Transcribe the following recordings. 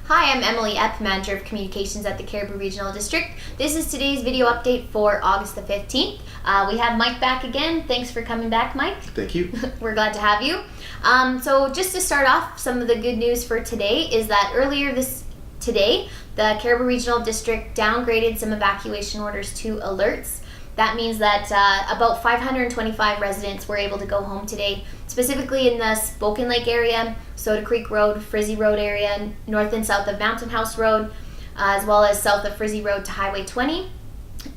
Hi, I'm Emily Epp, Manager of Communications at the Cariboo Regional District. This is today's video update for August the 15th. We have Mike back again. Thanks for coming back, Mike. Thank you. We're glad to have you. So just to start off, some of the good news for today is that today, the Cariboo Regional District downgraded some evacuation orders to alerts. That means that about 525 residents were able to go home today, specifically in the Spokin Lake area, Soda Creek Road, Frizzy Road area, north and south of Mountain House Road, as well as south of Frizzy Road to Highway 20,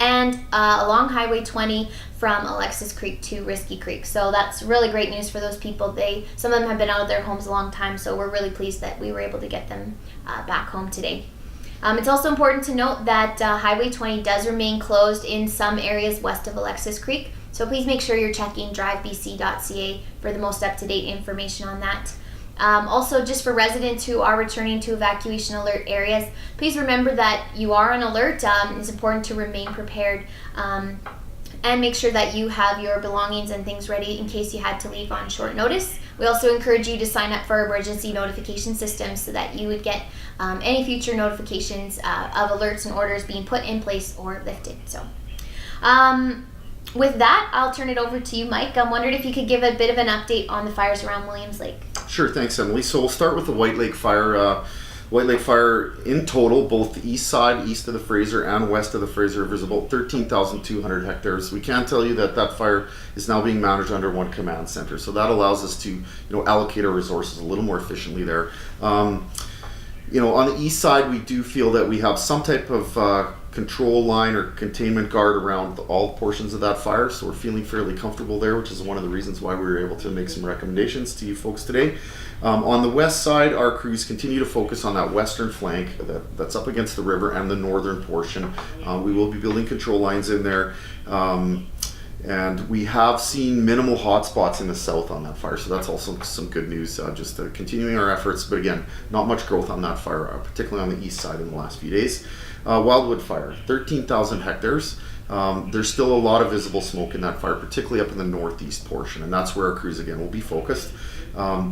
and along Highway 20 from Alexis Creek to Risky Creek. So that's really great news for those people. Some of them have been out of their homes a long time, so we're really pleased that we were able to get them back home today. It's also important to note that Highway 20 does remain closed in some areas west of Alexis Creek, so please make sure you're checking drivebc.ca for the most up-to-date information on that. Also, just for residents who are returning to evacuation alert areas, please remember that you are on alert. It's important to remain prepared and make sure that you have your belongings and things ready in case you had to leave on short notice. We also encourage you to sign up for our emergency notification system so that you would get any future notifications of alerts and orders being put in place or lifted. So with that, I'll turn it over to you, Mike. I'm wondering if you could give a bit of an update on the fires around Williams Lake. Sure, thanks, Emily. So we'll start with the White Lake Fire. White Lake Fire in total, both the east side, east of the Fraser, and west of the Fraser River, is about 13,200 hectares. We can tell you that that fire is now being managed under one command center, so that allows us to, allocate our resources a little more efficiently there. On the east side, we do feel that we have some type of control line or containment guard around all portions of that fire, so we're feeling fairly comfortable there, which is one of the reasons why we were able to make some recommendations to you folks today. On the west side, our crews continue to focus on that western flank that's up against the river and the northern portion. We will be building control lines in there, and we have seen minimal hotspots in the south on that fire, so that's also some good news. Just continuing our efforts, but again, not much growth on that fire, particularly on the east side in the last few days. Wildwood Fire, 13,000 hectares. There's still a lot of visible smoke in that fire, particularly up in the northeast portion, and that's where our crews again will be focused.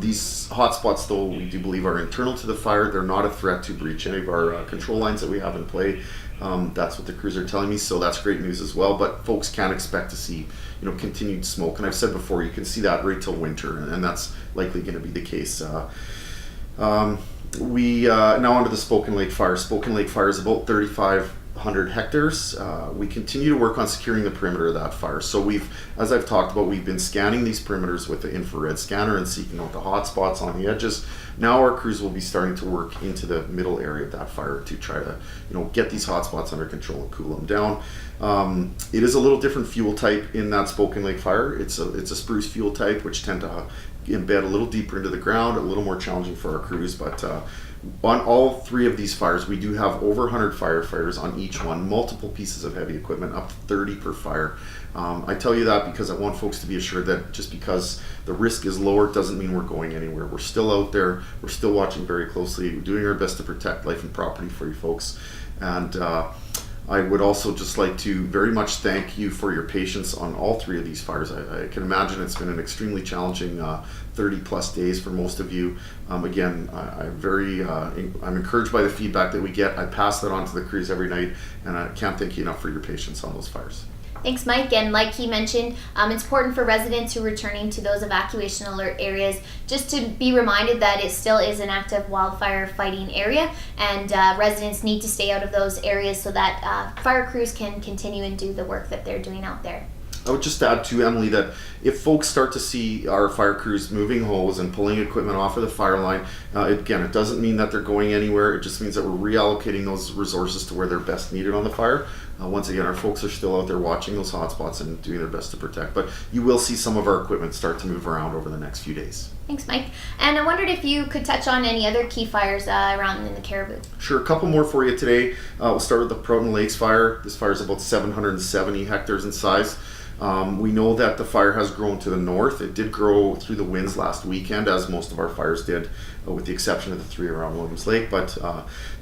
These hotspots, though, we do believe are internal to the fire. They're not a threat to breach any of our control lines that we have in play. That's what the crews are telling me, so that's great news as well. But folks can expect to see, continued smoke, and I've said before, you can see that right till winter, and that's likely going to be the case. We now onto the Spokin Lake Fire. Spokin Lake Fire is about 3,500 hectares. We continue to work on securing the perimeter of that fire. So as I've talked about, we've been scanning these perimeters with the infrared scanner and seeking out the hot spots on the edges. Now our crews will be starting to work into the middle area of that fire to try to, get these hot spots under control and cool them down. It is a little different fuel type in that Spokin Lake Fire. It's a spruce fuel type, which tend to embed a little deeper into the ground, a little more challenging for our crews, but on all three of these fires, we do have over 100 firefighters on each one, multiple pieces of heavy equipment, up to 30 per fire. I tell you that because I want folks to be assured that just because the risk is lower doesn't mean we're going anywhere. We're still out there, we're still watching very closely, we're doing our best to protect life and property for you folks. And I would also just like to very much thank you for your patience on all three of these fires. I can imagine it's been an extremely challenging 30 plus days for most of you. Again, I'm encouraged by the feedback that we get. I pass that on to the crews every night, and I can't thank you enough for your patience on those fires. Thanks, Mike. And like he mentioned, it's important for residents who are returning to those evacuation alert areas just to be reminded that it still is an active wildfire fighting area, and residents need to stay out of those areas so that fire crews can continue and do the work that they're doing out there. I would just add to Emily that if folks start to see our fire crews moving hose and pulling equipment off of the fire line, again, it doesn't mean that they're going anywhere. It just means that we're reallocating those resources to where they're best needed on the fire. Once again, our folks are still out there watching those hotspots and doing their best to protect, but you will see some of our equipment start to move around over the next few days. Thanks, Mike. And I wondered if you could touch on any other key fires around in the Cariboo. Sure, a couple more for you today. We'll start with the Prouton Lake fire. This fire is about 770 hectares in size. We know that the fire has grown to the north. It did grow through the winds last weekend, as most of our fires did, with the exception of the three around Williams Lake. But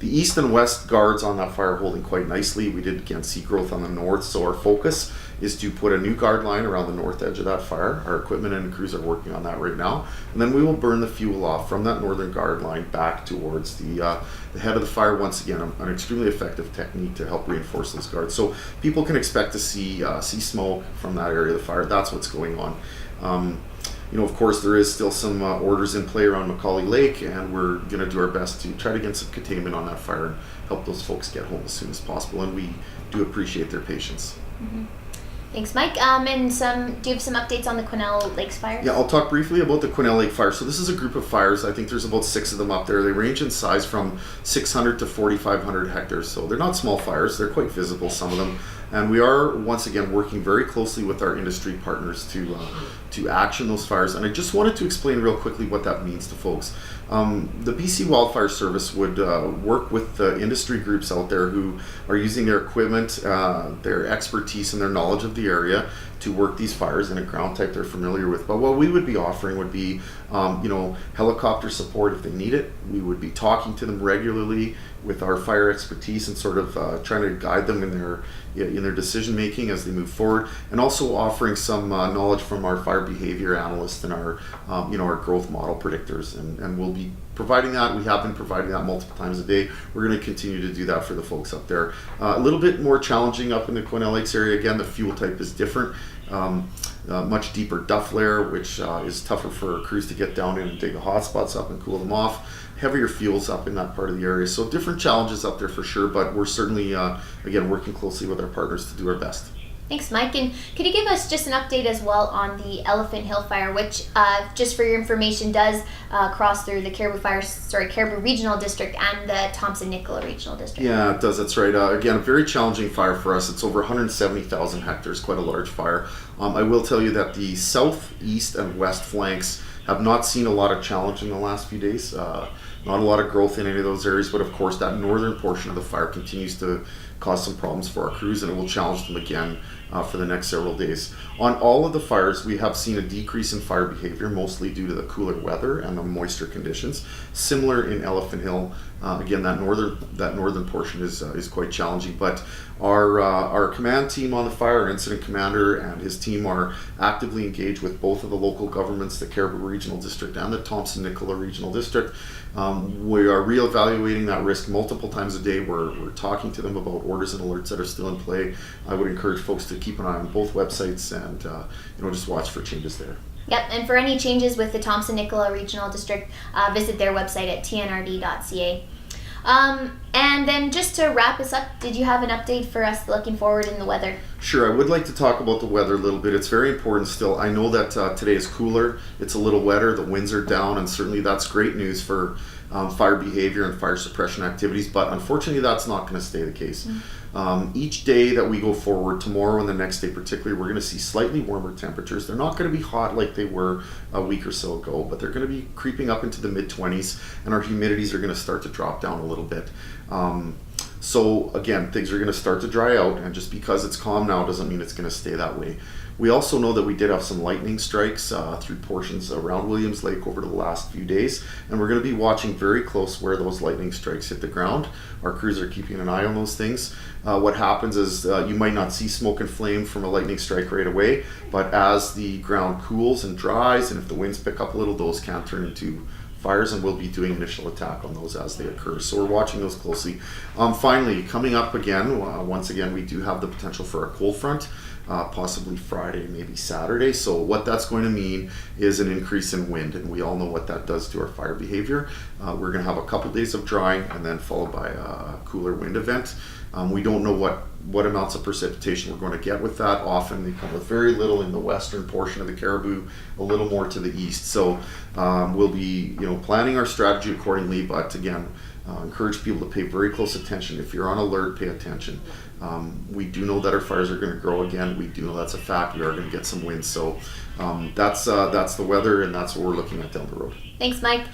the east and west guards on that fire are holding quite nicely. We did again see growth on the north, so our focus is to put a new guard line around the north edge of that fire. Our equipment and crews are working on that right now. And then we will burn the fuel off from that northern guard line back towards the head of the fire. Once again, an extremely effective technique to help reinforce those guards. So people can expect to see smoke from that area of the fire. That's what's going on. Of course, there is still some orders in play around Macaulay Lake, and we're going to do our best to try to get some containment on that fire and help those folks get home as soon as possible. And we do appreciate their patience. Mm-hmm. Thanks, Mike. And do you have some updates on the Quesnel Lake fires? Yeah, I'll talk briefly about the Quesnel Lake fire. So this is a group of fires. I think there's about 6 of them up there. They range in size from 600 to 4,500 hectares. So they're not small fires. They're quite visible, some of them. And we are, once again, working very closely with our industry partners to action those fires. And I just wanted to explain real quickly what that means to folks. The BC Wildfire Service would work with the industry groups out there who are using their equipment, their expertise, and their knowledge of the area to work these fires in a ground type they're familiar with. But what we would be offering would be, helicopter support if they need it. We would be talking to them regularly with our fire expertise and sort of trying to guide them in their decision making as they move forward, and also offering some knowledge from our fire behavior analysts and our growth model predictors, and we'll be providing that. We have been providing that multiple times a day. We're going to continue to do that for the folks up there. A little bit more challenging up in the Quesnel Lakes area. Again, the fuel type is different. Much deeper duff layer, which is tougher for crews to get down in and dig the hot spots up and cool them off. Heavier fuels up in that part of the area. So different challenges up there for sure, but we're certainly, again, working closely with our partners to do our best. Thanks, Mike. And could you give us just an update as well on the Elephant Hill fire, which, just for your information, does cross through the Cariboo Regional District and the Thompson-Nicola Regional District? Yeah, it does. That's right. Again, a very challenging fire for us. It's over 170,000 hectares, quite a large fire. I will tell you that the south, east, and west flanks have not seen a lot of challenge in the last few days. Not a lot of growth in any of those areas, but of course that northern portion of the fire continues to cause some problems for our crews, and it will challenge them again for the next several days. On all of the fires, we have seen a decrease in fire behavior, mostly due to the cooler weather and the moisture conditions. Similar in Elephant Hill. Again, that northern portion is quite challenging, but our command team on the fire, our incident commander and his team, are actively engaged with both of the local governments, the Cariboo Regional District and the Thompson-Nicola Regional District. We are reevaluating that risk multiple times a day. We're talking to them about orders and alerts that are still in play. I would encourage folks to keep an eye on both websites and just watch for changes there. Yep, and for any changes with the Thompson-Nicola Regional District, visit their website at tnrd.ca. And then just to wrap us up, did you have an update for us looking forward in the weather? Sure, I would like to talk about the weather a little bit. It's very important still. I know that today is cooler, it's a little wetter, the winds are down, and certainly that's great news for fire behavior and fire suppression activities, but unfortunately that's not going to stay the case. Each day that we go forward, tomorrow and the next day particularly, we're going to see slightly warmer temperatures. They're not going to be hot like they were a week or so ago, but they're going to be creeping up into the mid-20s, and our humidities are going to start to drop down a little bit. So again, things are going to start to dry out, and just because it's calm now doesn't mean it's going to stay that way. We also know that we did have some lightning strikes through portions around Williams Lake over the last few days, and we're going to be watching very close where those lightning strikes hit the ground. Our crews are keeping an eye on those things. What happens is you might not see smoke and flame from a lightning strike right away, but as the ground cools and dries, and if the winds pick up a little, those can turn into fires, and we'll be doing initial attack on those as they occur. So we're watching those closely. Finally, coming up again, once again, we do have the potential for a cold front, possibly Friday, maybe Saturday. So what that's going to mean is an increase in wind, and we all know what that does to our fire behavior. We're going to have a couple days of drying and then followed by a cooler wind event. We don't know what amounts of precipitation we're going to get with that. Often they come with very little in the western portion of the Cariboo, a little more to the east. So we'll be planning our strategy accordingly, but again, encourage people to pay very close attention. If you're on alert, pay attention. We do know that our fires are going to grow again. We do know that's a fact. We are going to get some wind. So that's the weather, and that's what we're looking at down the road. Thanks, Mike.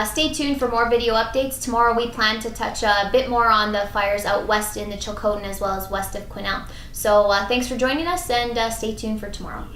Stay tuned for more video updates. Tomorrow we plan to touch a bit more on the fires out west in the Chilcotin as well as west of Quesnel. So thanks for joining us, and stay tuned for tomorrow.